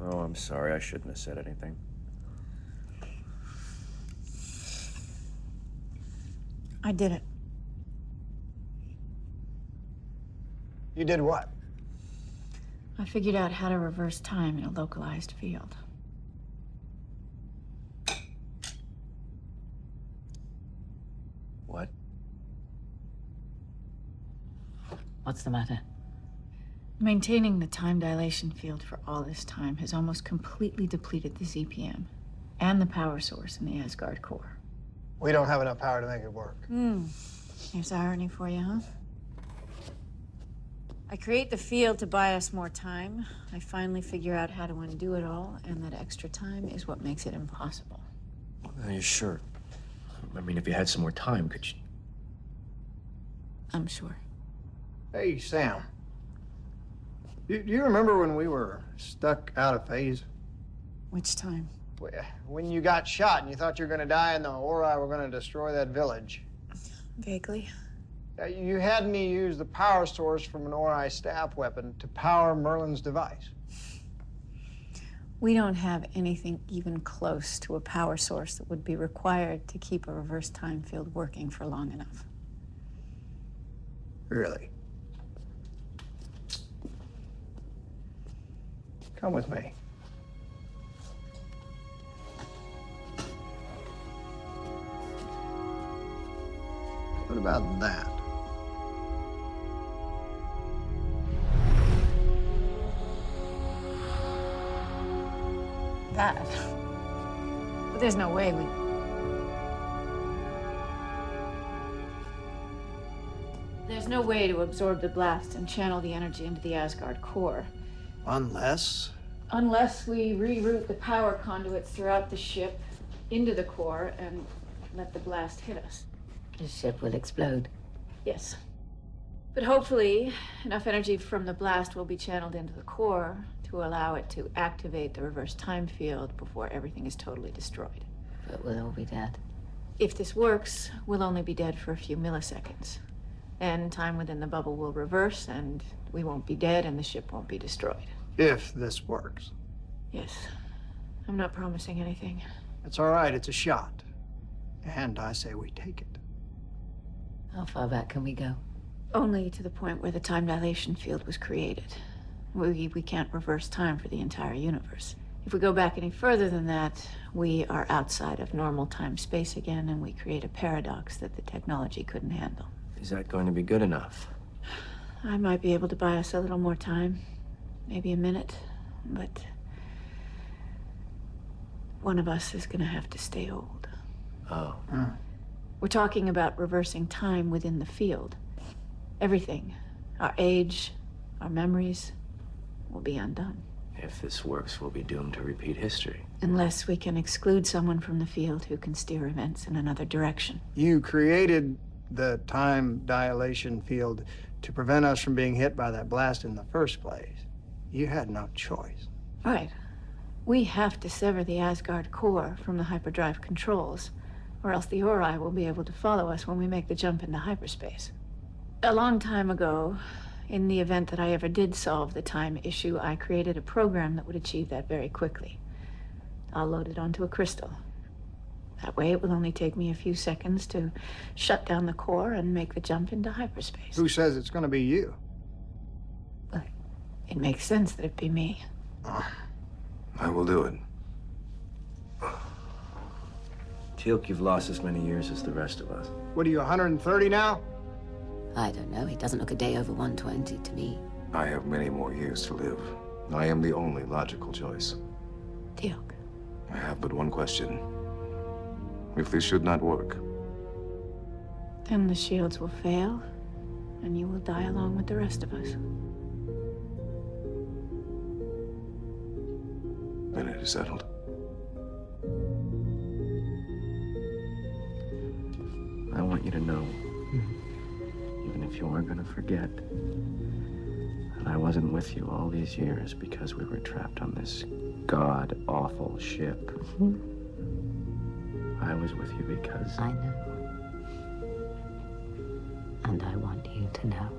Oh, I'm sorry. I shouldn't have said anything. I did it. You did what? I figured out how to reverse time in a localized field. What? What's the matter? Maintaining the time dilation field for all this time has almost completely depleted the ZPM and the power source in the Asgard core. We don't have enough power to make it work. Here's irony for you, huh? I create the field to buy us more time. I finally figure out how to undo it all, and that extra time is what makes it impossible. Are you sure? I mean, if you had some more time, could you... I'm sure. Hey, Sam. Do you remember when we were stuck out of phase? Which time? When you got shot and you thought you were going to die and the Ori were going to destroy that village. Vaguely. You had me use the power source from an Ori staff weapon to power Merlin's device. We don't have anything even close to a power source that would be required to keep a reverse time field working for long enough. Really? Come with me. What about that? That? But there's no way There's no way to absorb the blast and channel the energy into the Asgard core. Unless we reroute the power conduits throughout the ship into the core and let the blast hit us. The ship will explode. Yes. But hopefully, enough energy from the blast will be channeled into the core to allow it to activate the reverse time field before everything is totally destroyed. But we'll all be dead. If this works, we'll only be dead for a few milliseconds. Then time within the bubble will reverse, and we won't be dead, and the ship won't be destroyed. if this works. Yes. I'm not promising anything. It's all right, it's a shot. And I say we take it. How far back can we go? Only to the point where the time dilation field was created. We can't reverse time for the entire universe. If we go back any further than that, we are outside of normal time-space again, and we create a paradox that the technology couldn't handle. Is that going to be good enough? I might be able to buy us a little more time. Maybe a minute, but one of us is gonna have to stay old. Oh. We're talking about reversing time within the field. Everything, our age, our memories, will be undone. If this works, we'll be doomed to repeat history. Unless we can exclude someone from the field who can steer events in another direction. You created the time dilation field to prevent us from being hit by that blast in the first place. You had no choice. Right. We have to sever the Asgard core from the hyperdrive controls, or else the Ori will be able to follow us when we make the jump into hyperspace. A long time ago, in the event that I ever did solve the time issue, I created a program that would achieve that very quickly. I'll load it onto a crystal. That way it will only take me a few seconds to shut down the core and make the jump into hyperspace. Who says it's going to be you? But it makes sense that it be me. I will do it. Teal'c, you've lost as many years as the rest of us. What are you, 130 now? I don't know. He doesn't look a day over 120 to me. I have many more years to live. I am the only logical choice. Teal'c. I have but one question. If this should not work, Then the shields will fail, and you will die along with the rest of us. then it is settled. I want you to know, even if you are gonna forget, that I wasn't with you all these years because we were trapped on this god-awful ship. I was with you because... I know. And I want you to know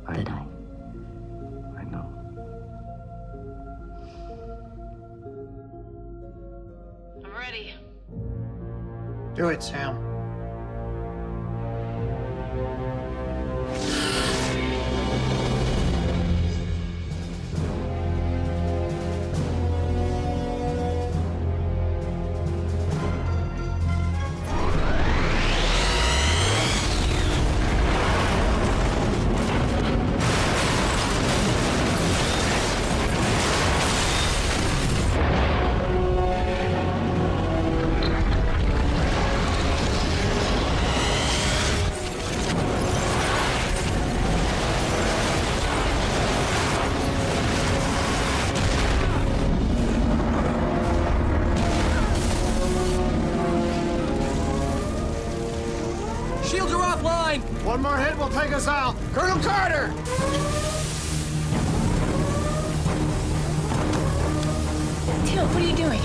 I that know. I know. quickly. Do it, Sam. Shields are offline! One more hit will take us out. Colonel Carter! Till, what are you doing?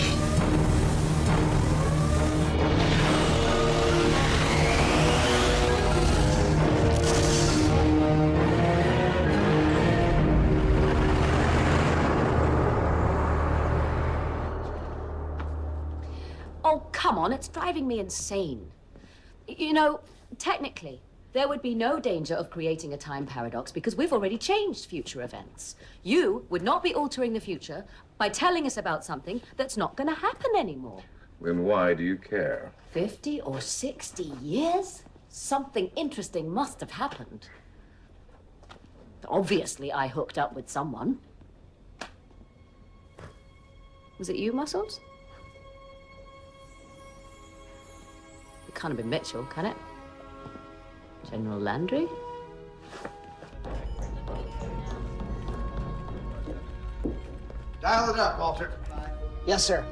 Oh, come on, it's driving me insane. You know, technically, there would be no danger of creating a time paradox because we've already changed future events. You would not be altering the future by telling us about something that's not going to happen anymore. Then why do you care? 50 or 60 years? Something interesting must have happened. Obviously, I hooked up with someone. Was it you, Muscles? It can't have been Mitchell, can it? General Landry? Dial it up, Walter. Yes, sir.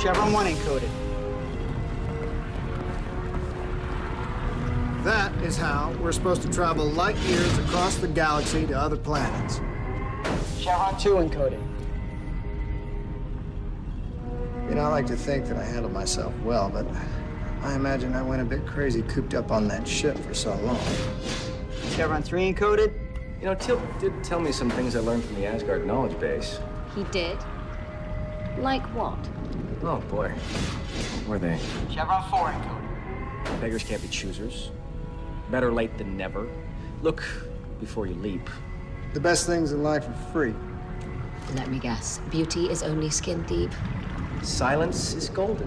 Chevron 1 encoded. That is how we're supposed to travel light years across the galaxy to other planets. Chevron 2 encoded. You know, I like to think that I handled myself well, but I imagine I went a bit crazy cooped up on that ship for so long. Chevron 3 encoded. You know, Teal did tell me some things I learned from the Asgard knowledge base. He did? Like what? Oh, boy. What were they? Chevron 4 encoded. Beggars can't be choosers. Better late than never. Look before you leap. The best things in life are free. Let me guess. Beauty is only skin deep. Silence is golden.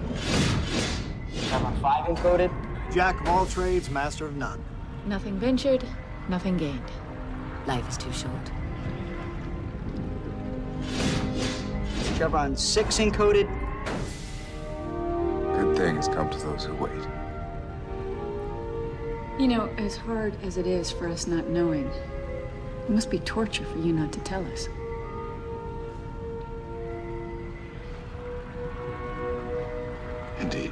Chevron 5 encoded. Jack of all trades, master of none. Nothing ventured, nothing gained. Life is too short. Chevron 6 encoded. Good things come to those who wait. You know, as hard as it is for us not knowing, it must be torture for you not to tell us. Indeed.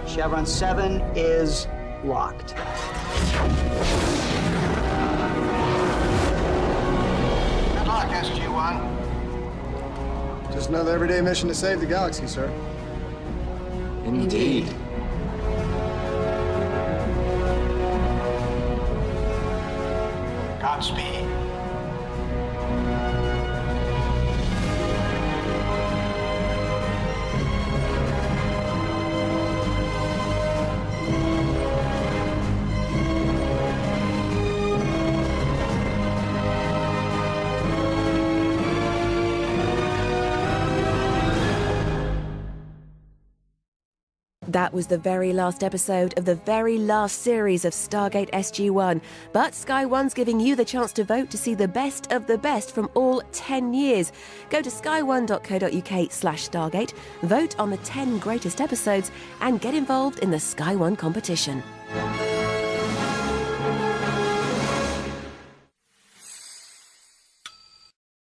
Chevron 7 is locked. Good luck, SG-1. Just another everyday mission to save the galaxy, sir. Indeed. Godspeed. That was the very last episode of the very last series of Stargate SG-1. But Sky One's giving you the chance to vote to see the best of the best from all 10 years. Go to sky1.co.uk/Stargate, vote on the 10 greatest episodes, and get involved in the Sky One competition.